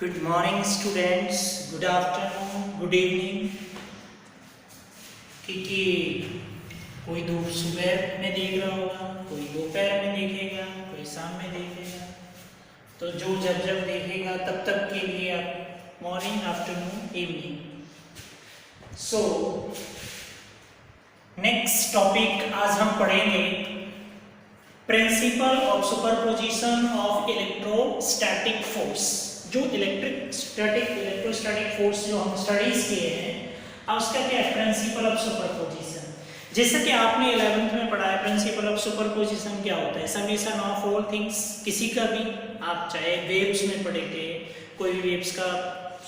Good morning students, good afternoon, good evening. कि कोई दो सुबह में देख रहा होगा, कोई दोपहर में देखेगा, कोई शाम में देखेगा। तो जो जब जब देखेगा तब तक के लिए आप morning, afternoon, evening. So next topic आज हम पढ़ेंगे principle of superposition of electrostatic force. जो इलेक्ट्रोस्टैटिक फोर्स जो हम स्टडीज किए हैं, अब उसका क्या है प्रिंसिपल ऑफ सुपरपोजिशन। जैसा कि आपने 11th में पढ़ा है, प्रिंसिपल ऑफ सुपरपोजिशन क्या होता है, समेशन ऑफ ऑल थिंग्स। किसी का भी आप चाहे वेव्स में पढ़े थे, कोई भी वेव्स का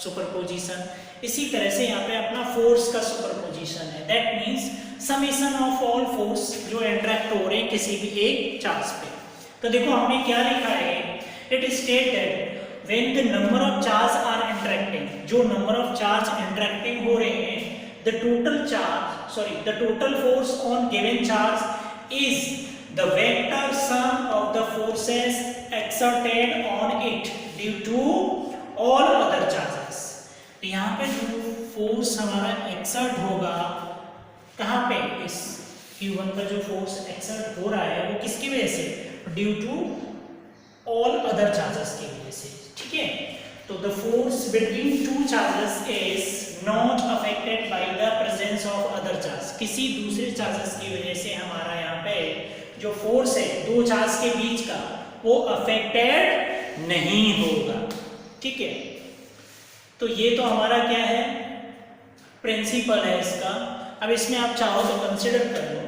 सुपरपोजिशन, इसी तरह से यहाँ पे अपना फोर्स का सुपरपोजिशन है। That means summation of all force जो इंटरेक्ट हो रहे हैं किसी भी एक चार्ज पे। तो देखो हमने क्या लिखा है, it is stated when the number of charge are interacting, जो number of charge interacting हो रहे हैं, the total force on given charge is the vector sum of the forces exerted on it due to all other charges। यहाँ पे जो force हमारा exert होगा कहाँ पे, इस Q1 का जो फोर्स एक्सर्ट हो रहा है वो किसकी वजह से, due to all other charges की वजह से। ठीक है, तो the force between two charges is not affected by the presence of other charge. किसी दूसरे चार्जेस की वजह से हमारा यहाँ पे जो फोर्स है दो चार्ज के बीच का वो अफेक्टेड नहीं होगा। ठीक है, तो ये तो हमारा क्या है, प्रिंसिपल है इसका। अब इसमें आप चाहो तो कंसिडर कर लो,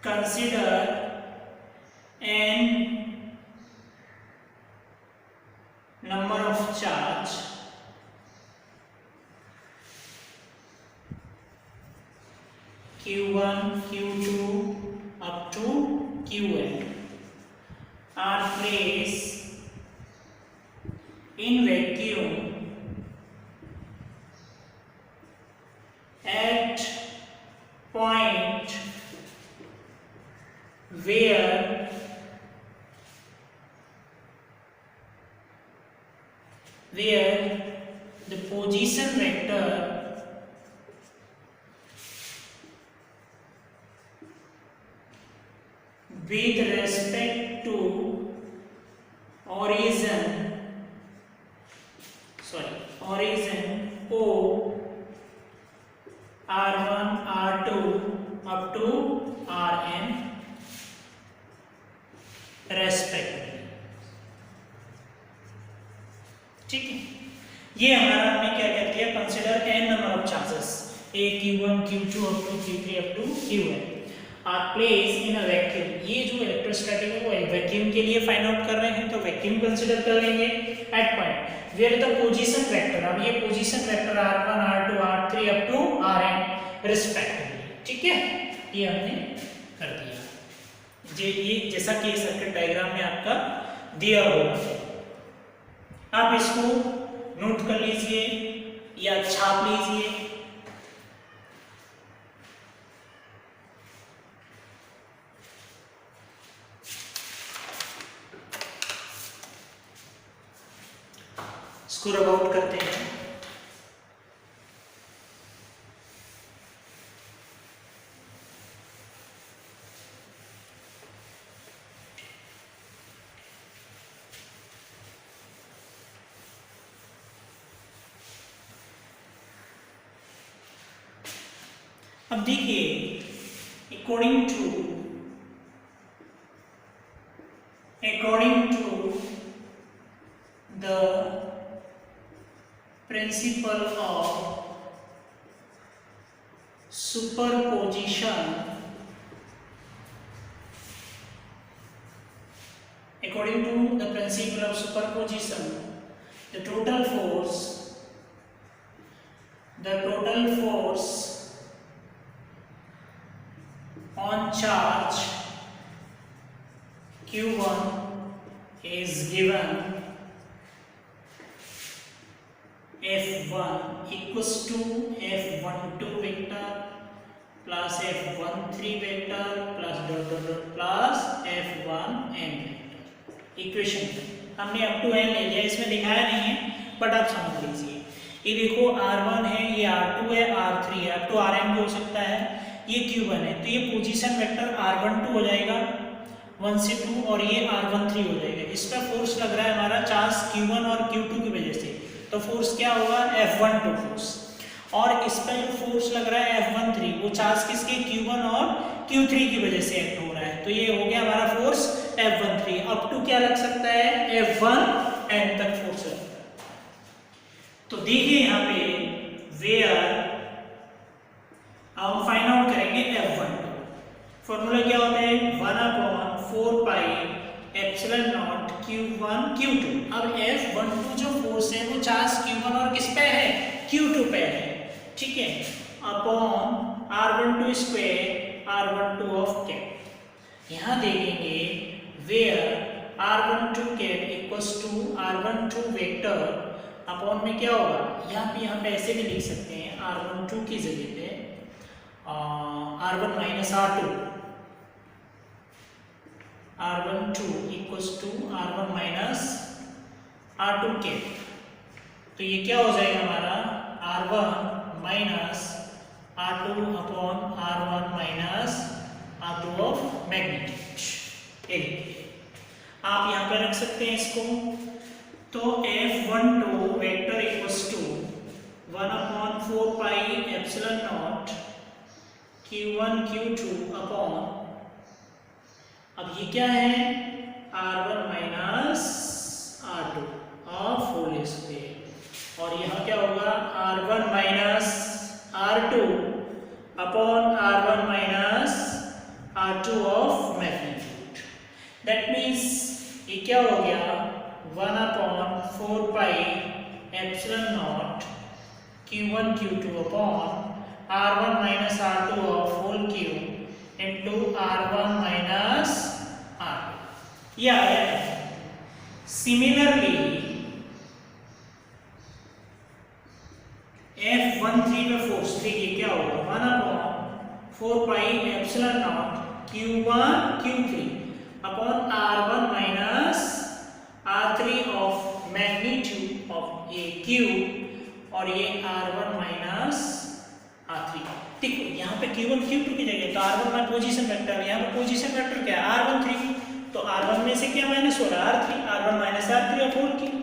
consider n number of charge Q1, Q2 up to Qn are placed in vacuum at point where the position vector with respect to origin O R1 R2 up to Rn रेस्पेक्टिवली। ठीक है, ये हमारा हमने क्या कर दिया, consider n number of charges a q1 q2 up to q3 up to qn are place in a vacuum. ये जो इलेक्ट्रोस्टैटिक है वो एक वैक्यूम के लिए फाइंड आउट कर रहे हैं, तो वैक्यूम कंसिडर कर लेंगे at point where the position vector. अब ये position vector r1 r2 r3 up to rn respectively. ठीक है, ये हमने कर दिया। ये जैसा कि सर्किट डायग्राम में आपका दिया होगा, आप इसको नोट कर लीजिए या छाप लीजिए। इसको रब आउट करते हैं। अब देखिए, according to the principle of superposition, the total force on charge Q1 is given F1 equals to F12 vector plus F13 vector plus dot dot dot plus F1n vector. Equation में हमने up to n ले लिया, इसमें दिखाया नहीं है but आप समझ लीजिए। ये देखो r1 है, ये r2 है, r3 है, अप टू rn भी हो सकता है, ये q1 है, तो ये पोजीशन वेक्टर r12 हो जाएगा 1 से 2 और ये r13 हो जाएगा। इस पर फोर्स लग रहा है हमारा चार्ज q1 और q2 की वजह से, तो फोर्स क्या होगा F12 फोर्स। और इस पर जो फोर्स लग रहा है F13 वो चार्ज किसके q1 और q3 की वजह से एक्ट हो रहा है, तो ये हो गया हमारा फोर्स F13। अप टू क्या लग सकता है F1n तक फोर्स लगता है। तो देखिए यहाँ पे वेयर हम फाइंड आउट करेंगे F12। फॉर्मूला क्या होता है 1/4 pi epsilon naught q1 q2। अब F12 जो फोर्स है वो चार्ज q1 और किस पे है q2 पे है, ठीक है, upon r12 square r12 of cap. यहाँ देखेंगे where r12 cap equals to r12 vector upon में क्या होगा, यहाँ पे हम ऐसे भी लिख सकते हैं r12 की जगह पे r1 minus r12 equals to r1 minus r2 cap. तो ये क्या हो जाएगा हमारा r1 minus r2 upon r1 minus r2 of magnitude. आप यहाँ पे रख सकते हैं इसको, तो F12 vector equals to 1/4 pi epsilon naught q1 q2 upon, अब ये क्या है r1 minus r2 of whole square, और यहाँ क्या होगा r1 minus r2 upon r1 minus r2 of magnitude. That means ये क्या हो गया 1/4 pi epsilon naught q1 q2 upon r1 minus r2 of whole cube into r1 minus r2। ये आया है। सिमिलरली F13 पे फोर्स देखिए क्या होगा 1/4 pi epsilon naught q1 q3 upon r1 minus r3 of magnitude of A cube, और ये r1 minus r3। ठीक है, यहाँ पे q1 q2 की जगह तो r1 में पोजीशन वेक्टर, यहाँ पे पोजीशन वेक्टर क्या है r13, तो r1 में से क्या माइनस हो रहा है r3, r1 minus r3 of whole cube.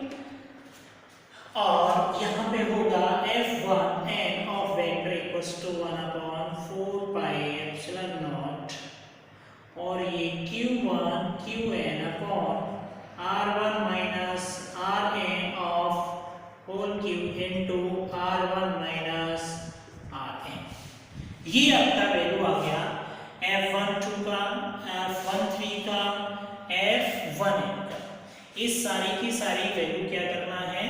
और यहाँ पे होगा F1n of vector equals to 1/4 pi epsilon naught, और ये q1 qn upon r1 minus rn of whole cube into r1 minus rn। ये आपका वैल्यू आ गया F12 का, F13 का, F1n का। इस सारी की सारी वैल्यू क्या करना है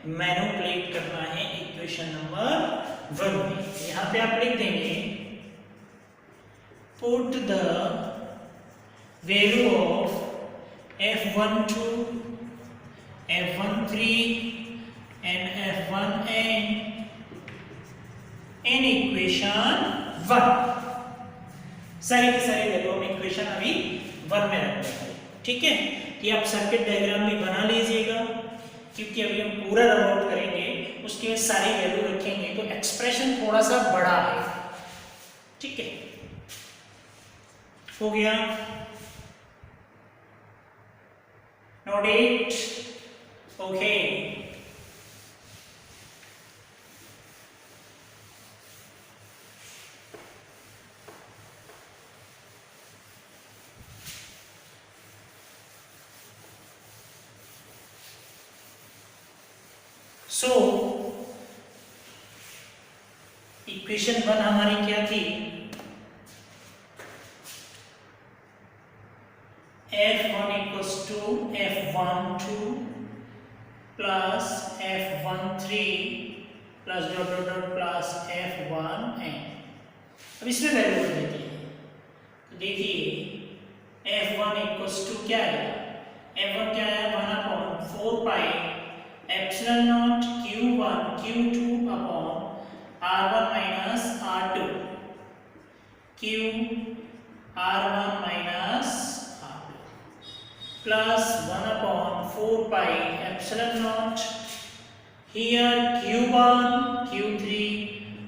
मैनिपुलेट करना है इक्वेशन नंबर 1 में। यहाँ पे आप लिख देंगे put the value of F12, F13 and F1n in equation 1। सारी की सारी वैल्यू हम इक्वेशन अभी 1 में रखेंगे, ठीक है। ये आप सर्किट डायग्राम भी बना लीजिएगा, क्योंकि अभी हम पूरा रन आउट करेंगे, उसके बाद सारी वैल्यू रखेंगे तो एक्सप्रेशन थोड़ा सा बड़ा है, ठीक है। हो गया, note it, okay. So equation 1 हमारी क्या थी, F1 equals to F12 plus F13 plus dot dot dot plus F1n। अब इसमें वैल्यू कर देते हैं, तो देखिए F1 इक्वल्स टू क्या है, F1 क्या है 1/4 pi epsilon naught q1 q2 upon r1 minus r2 q r1 minus r2। plus 1 upon 4 pi epsilon naught. Here Q1, Q3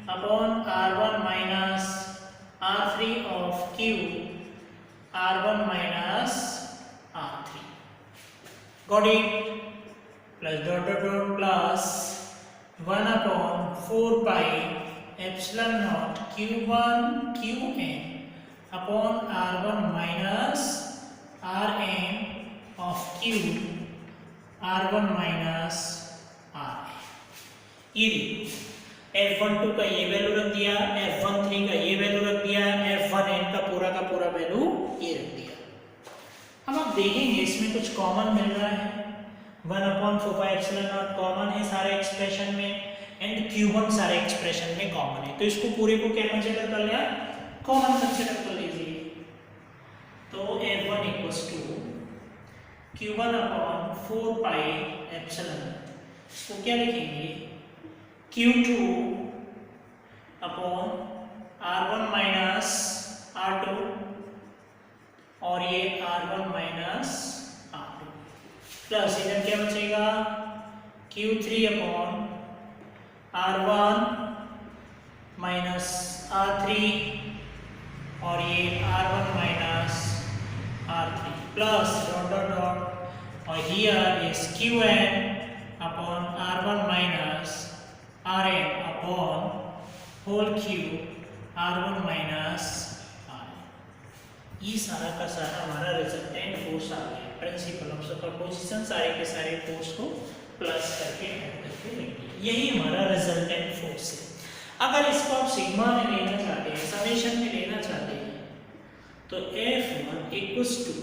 upon R1 minus R3 of Q, R1 minus R3. Got it? Plus dot dot dot plus 1 upon 4 pi epsilon naught Q1 Qn upon R1 minus Rn of Q, R1 minus Rn. ये F12 का ये value रख दिया, F13 का ये value रख दिया, F1n का पूरा वैल्यू ये रख दिया। अब आप देखेंगे इसमें कुछ कॉमन मिल रहा है, 1/4 pi epsilon naught कॉमन है सारे एक्सप्रेशन में एंड Q1 सारे एक्सप्रेशन में कॉमन है, तो इसको पूरे को क्या कंसीडर कर लिया, कॉमन कंसीडर कर लीजिए। तो F1 equals to Q1/4 pi epsilon, इसको क्या लिखेंगे, Q2 upon R1 minus R2 और ये R1 माइनस R2 प्लस इधर क्या बचेगा, Q3 upon R1 minus R3 और ये R1 minus R3 plus dot dot dot और here is Qn upon R1 minus Rn upon whole cube R1 minus Rn। ये सारा का सारा हमारा रिजल्टेंट फोर्स आ गया, प्रिंसिपल ऑफ सुपरपोजिशन सारे के सारे फोर्स को प्लस करके ऐड करके लिखेंगे, यही हमारा रिजल्टेंट फोर्स है। अगर इसको आप सिग्मा में लेना चाहते हैं, समेशन में लेना चाहते हैं, तो F1 equals to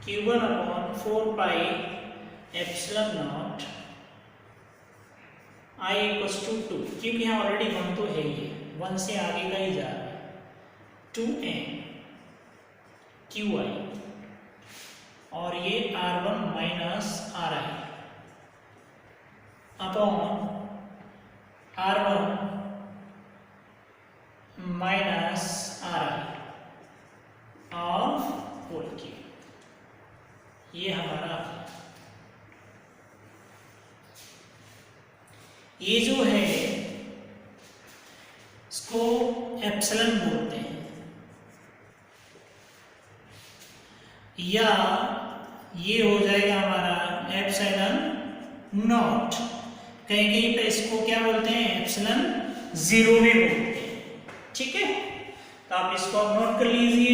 Q1 upon 4 pi epsilon naught I equals to 2, क्योंकि यहाँ ऑलरेडी 1 तो है ही, 1 से आगे का ही जा रहा है, 2n QI और ये R1 minus RI upon R1 minus RI of whole cube, ये हमारा, ये जो है इसको एप्सिलॉन बोलते हैं, या ये हो जाएगा हमारा एप्सिलॉन नॉट, कहीं कहीं पे इसको क्या बोलते हैं, एप्सिलॉन 0 भी बोलते हैं, ठीक है। तो आप इसको आप नोट कर लीजिए।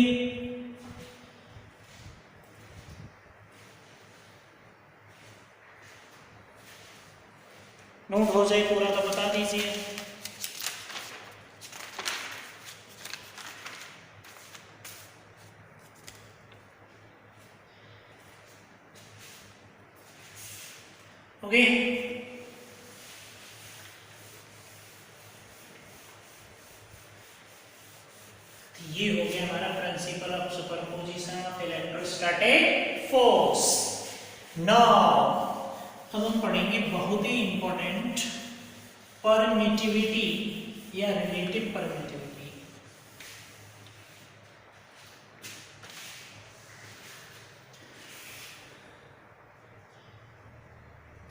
नोट हो जाए पूरा तो बता दीजिए। ओके, ये हो गया हमारा principle of superposition of electrostatic force. Now अब हम पढ़ेंगे बहुत ही इंपॉर्टेंट परमिटिविटी या relative permittivity.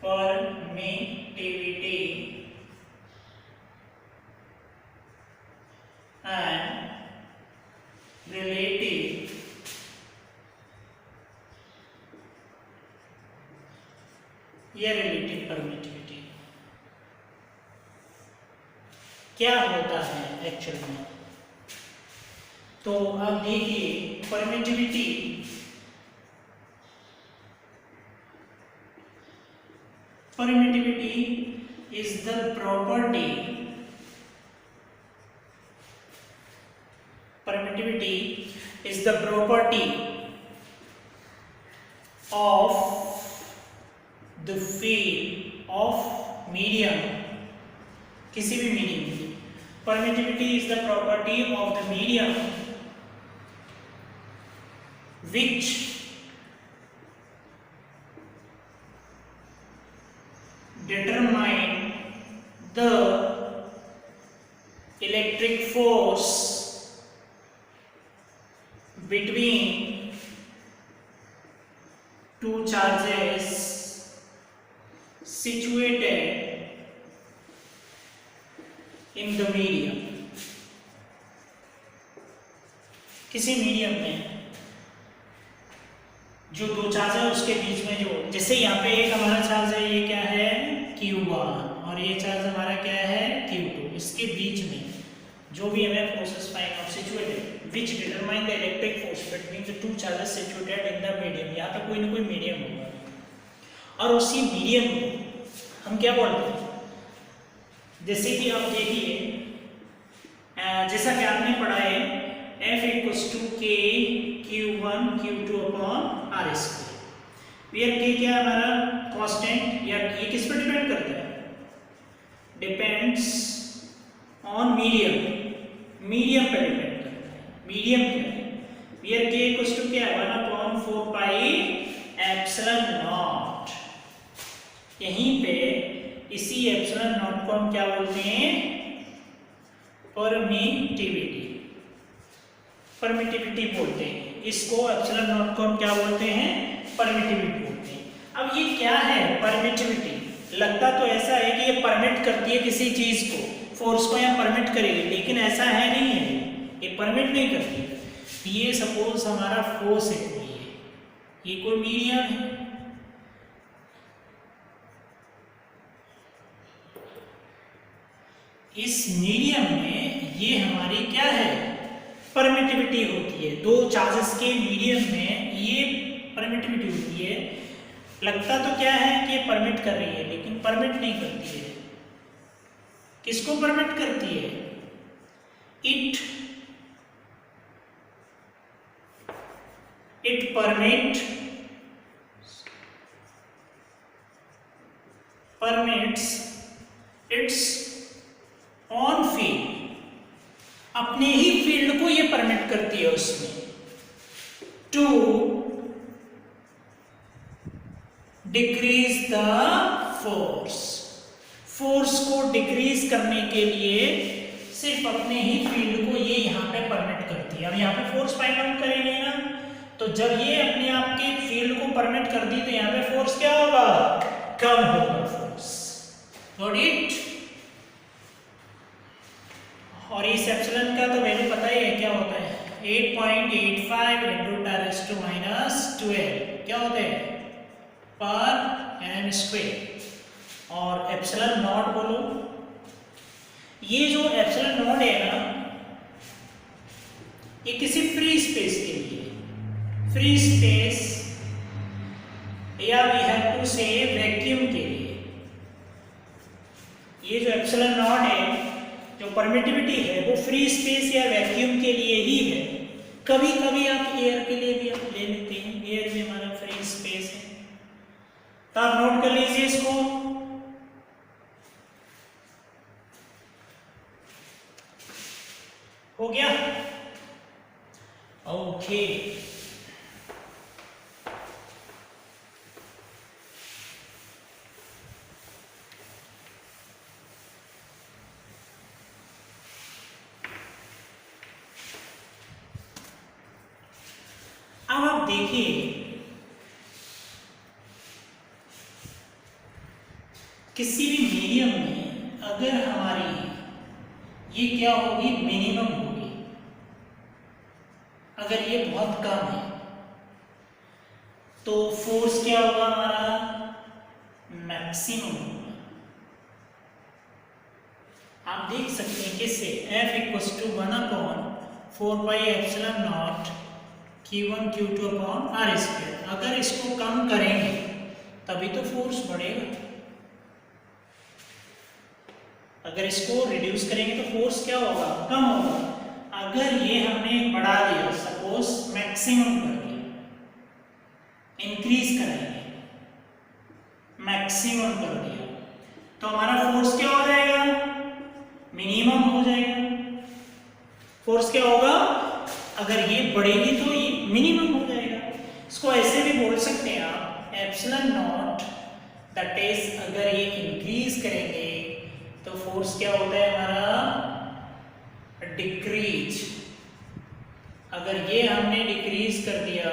Permittivity and relative या रिलेटिव परमिटिविटी क्या होता है एक्चुअल में। तो आप देखिए, permittivity is the property, permittivity is the property of the field of medium, किसी भी मीडियम की। permittivity is the property of the medium which determine the electric force between charges situated in the medium, किसी medium में जो दो charge है उसके बीच में, जो जैसे यहाँ पे एक हमारा चार्ज है, ये क्या है Q1, और ये चार्ज हमारा क्या है Q2, इसके बीच में जो भी हमें forces find out situated which determine the electric force between the two charges situated in the medium. यहाँ पे कोई ना कोई मीडियम होगा, और उसी मीडियम को हम क्या बोलते हैं, जैसे कि आप देखिए, जैसा कि आपने पढ़ा है F equals to K Q1 Q2 upon R square, where K क्या है हमारा कांस्टेंट, या ये किस पर डिपेंड करता है, डिपेंड्स ऑन मीडियम, मीडियम पर डिपेंड करता है। मीडियम क्या है, वेयर K equals to क्या है 1/4 पाई एप्सिलॉन नॉट। यहीं पे इसी एप्सिलॉन नॉट को हम क्या बोलते हैं, परमिटिविटी, परमिटिविटी बोलते हैं इसको, एप्सिलॉन नॉट को हम क्या बोलते हैं, परमिटिविटी बोलते हैं। अब ये क्या है परमिटिविटी, लगता तो ऐसा है कि ये परमिट करती है किसी चीज को, फोर्स को यहाँ परमिट करेगी, लेकिन ऐसा है नहीं है, ये परमिट नहीं करती। ये सपोज हमारा फोर्स है, ये कोई मीडियम है, इस मीडियम में ये हमारी क्या है परमिटिविटी होती है, दो चार्जेस के मीडियम में ये परमिटिविटी होती है। लगता तो क्या है कि परमिट कर रही है, लेकिन परमिट नहीं करती है। किसको परमिट करती है, it permits its own field, अपने ही फील्ड को ये परमिट करती है उसमें, to decrease the force, force को डिक्रीज करने के लिए सिर्फ अपने ही फील्ड को ये यहाँ पे परमिट करती है। अब यहाँ पे फोर्स फाइंड आउट करेंगे ना, तो जब ये अपने आप के फील्ड को परमिट कर दी तो यहाँ पे फोर्स क्या होगा, कम होगा फोर्स, गॉट इट। और इस एप्सिलॉन का तो वैल्यू पता ही है क्या होता है, 8.85 into 10⁻²⁰ क्या होते हैं पर एम स्क्वायर। और एप्सिलॉन नॉट बोलो, ये जो एप्सिलॉन नॉट है ना, ये किसी फ्री स्पेस के लिए, फ्री स्पेस या वी हैव टू से वैक्यूम के लिए, ये जो एप्सिलॉन नॉट है, जो परमिटिविटी है, वो फ्री स्पेस या वैक्यूम के लिए ही है। कभी कभी आप एयर के लिए भी आप ले लेते हैं, एयर भी हमारा फ्री स्पेस है, तो आप नोट कर लीजिए इसको। हो गया, ओके। अब आप देखिए, किसी भी मीडियम में अगर हमारी ये क्या होगी, मिनिमम होगी, अगर ये बहुत कम है तो फोर्स क्या होगा हमारा, मैक्सिमम होगा। आप देख सकते हैं किससे, F equals to 1/4 pi epsilon naught Q1 Q2 upon R square. अगर इसको कम करेंगे तभी तो फोर्स बढ़ेगा, अगर इसको रिड्यूस करेंगे तो फोर्स क्या होगा, कम होगा। अगर ये हमने बढ़ा दिया, सपोज मैक्सिमम कर दिया, इंक्रीज करेंगे, मैक्सिमम कर दिया, तो हमारा फोर्स क्या हो जाएगा, मिनिमम हो जाएगा। फोर्स क्या होगा, अगर ये बढ़ेगी तो ये मिनिमम हो जाएगा। इसको ऐसे भी बोल सकते हैं आप, एप्सिलॉन नॉट दैट इज, अगर ये इंक्रीज करेंगे तो फोर्स क्या होता है हमारा, डिक्रीज। अगर ये हमने डिक्रीज कर दिया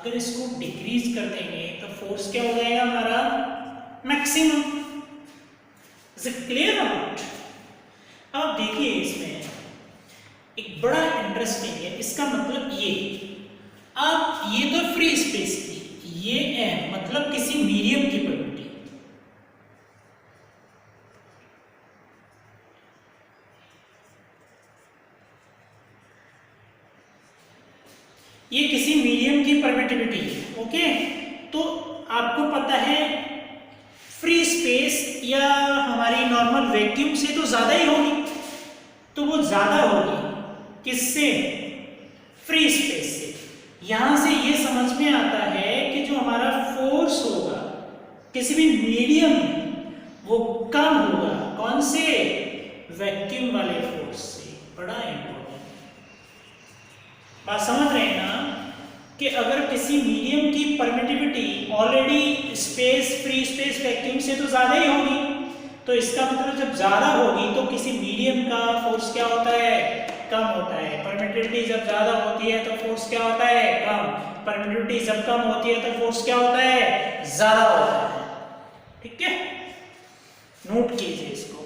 अगर इसको डिक्रीज कर देंगे तो फोर्स क्या हो जाएगा हमारा, मैक्सिमम। इज इट क्लियर और नॉट? अब देखिए इसमें एक बड़ा इंटरेस्टिंग है, इसका मतलब ये, अब ये तो फ्री स्पेस थी, ये एम मतलब किसी मीडियम की परमिटिविटी, ये किसी मीडियम की परमिटिविटी है, ओके। तो आपको पता है फ्री स्पेस या हमारी नॉर्मल वैक्यूम से तो ज्यादा ही होगी, तो वो ज्यादा होगी किससे, फ्री स्पेस से। यहां से ये समझ में आता है कि जो हमारा फोर्स होगा किसी भी मीडियम में वो कम होगा, कौन से, वैक्यूम वाले फोर्स से। बड़ा इंपॉर्टेंट बात समझ रहे हैं ना, कि अगर किसी मीडियम की permittivity already space, free space vacuum से तो ज्यादा ही होगी, तो इसका मतलब जब ज्यादा होगी तो किसी मीडियम का फोर्स क्या होता है, कम होता है। परमिटिविटी जब ज्यादा होती है तो फोर्स क्या होता है, कम। परमिटिविटी जब कम होती है तो फोर्स क्या होता है, ज्यादा होता है। ठीक है, नोट कीजिए इसको।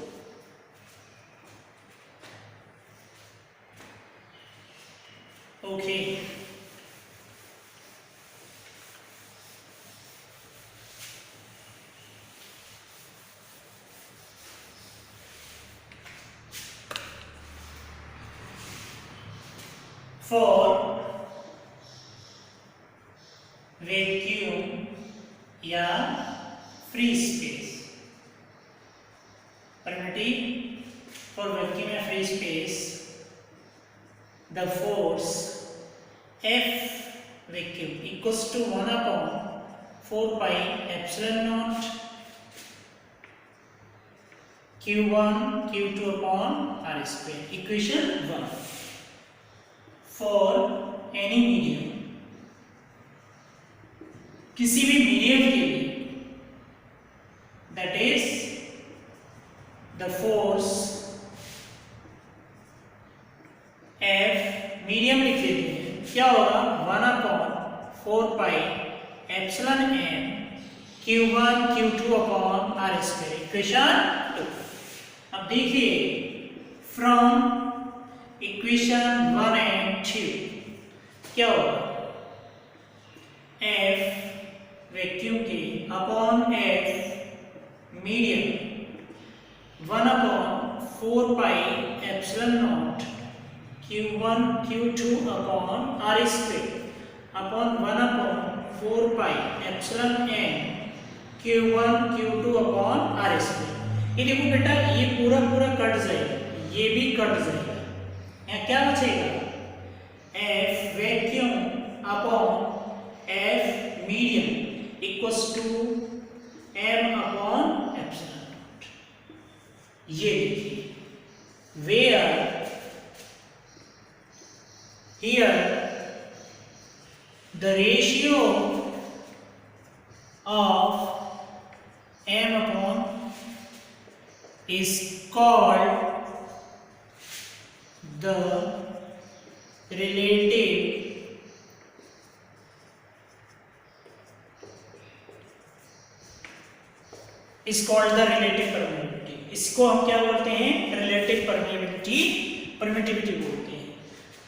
ओके, for vacuum या free space permitting, for vacuum या free space the force F vacuum equals to 1 upon 4 pi epsilon naught Q1 Q2 upon R square, equation 1। for any medium, किसी भी मीडियम के लिए, that is the force F, medium लिख लेते हैं, क्या होगा 1 upon 4 pi epsilon m Q1 Q2 upon R square, equation 2। अब देखिए फ्रॉम इक्वेशन 1 एंड 2 क्या होगा, F वैक्यूम के upon F medium 1 upon 4 pi epsilon naught Q1 Q2 upon R square upon 1 upon 4 pi epsilon m Q1 Q2 upon R square. ये देखो बेटा, ये पूरा पूरा कट जाएगा, ये भी कट जाएगा, यहाँ क्या बचेगा, F vacuum upon F medium equals to m upon epsilon naught. ये देखिए, where here the ratio of m upon is called the relative permeability। इसको हम क्या बोलते हैं, रिलेटिव परमिटिविटी बोलते हैं।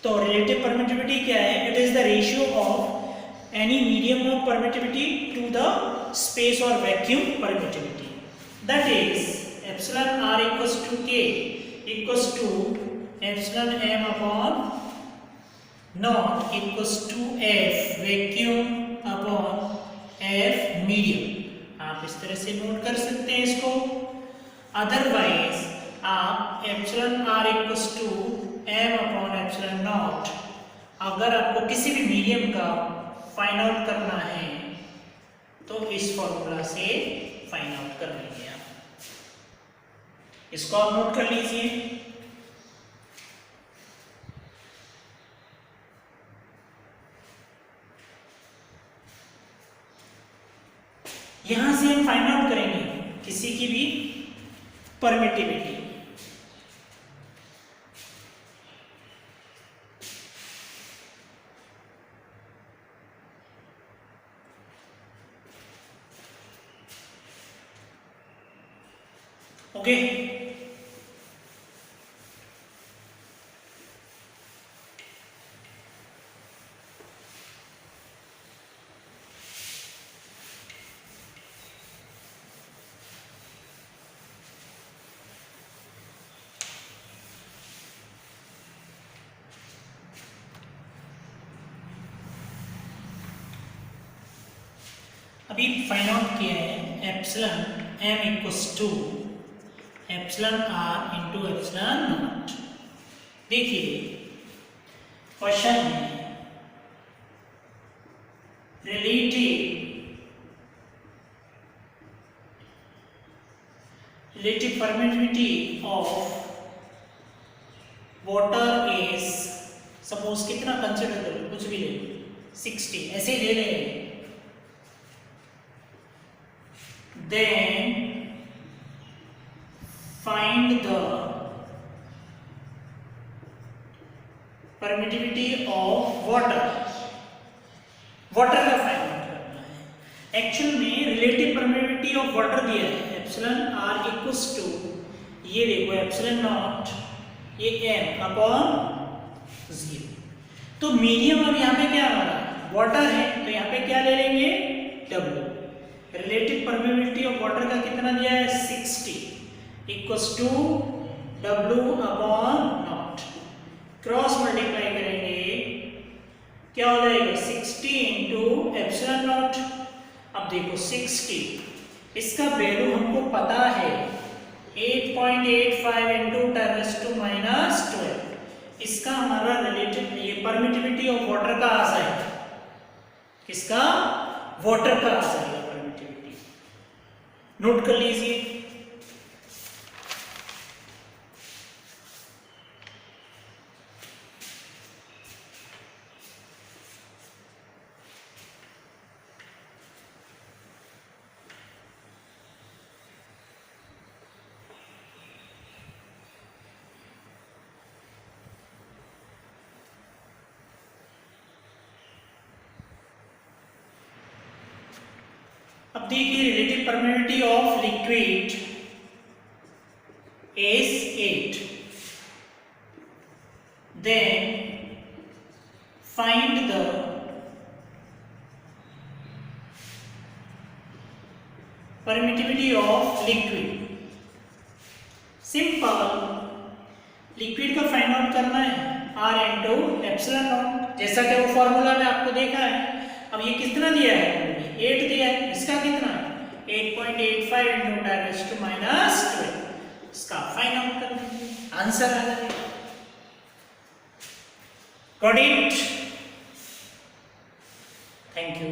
तो रिलेटिव परमिटिविटी क्या है, it is the ratio of any medium of permittivity to the space और vacuum permittivity, that is epsilon r equals to k equals to epsilon m upon not equals to f vacuum upon f medium. आप इस तरह से note कर सकते हैं इसको। Otherwise आप epsilon r equals to m upon epsilon naught, अगर आपको किसी भी मीडियम का फाइंड आउट करना है तो इस फॉर्मूला से फाइंड आउट कर लेंगे आप। इसको आप नोट कर लीजिए। यहां से हम फाइंड आउट करेंगे किसी की भी परमिटिविटी। ओके। अभी फाइंड आउट किया है epsilon m equals to epsilon r into epsilon naught. देखिए क्वेश्चन है relative permittivity of water is, suppose कितना कंसिडर करो, कुछ भी ले लो, 60 ऐसे ले ले, then find the permittivity of water का फाइंड आउट करना है। एक्चुअल में रिलेटिव परमिटिविटी ऑफ वाटर दिया है एप्सिलॉन आर इक्वल्स टू, ये देखो एप्सिलॉन नॉट, ये m अपॉन 0। तो मीडियम अब यहाँ पे क्या हमारा वाटर है, तो यहाँ पे क्या ले लेंगे w। Relative permittivity of water का कितना दिया है 60 equals to w upon naught, cross multiply करेंगे क्या हो जाएगा 60 इंटू एप्सिलॉन नॉट। अब देखो 60, इसका वैल्यू हमको पता है 8.85 इंटू 10⁻²। इसका हमारा रिलेटिव ये परमिटिविटी ऑफ वाटर का आ जाएगा, किसका वाटर का आ जाएगा परमिटिविटी, नोट कर लीजिए। अब देखिए relative permittivity of liquid is 8, then find the permittivity of liquid। Simple, liquid का फाइंड आउट करना है R इंटू एप्सिलॉन नॉट, जैसा कि वो फॉर्मूला में आपको देखा है। अब ये कितना दिया है 8 दिया है, इसका कितना 8.85 इंटू 10⁻², इसका फाइंड आउट करना, आंसर आ जाएगा। Got it? Thank you.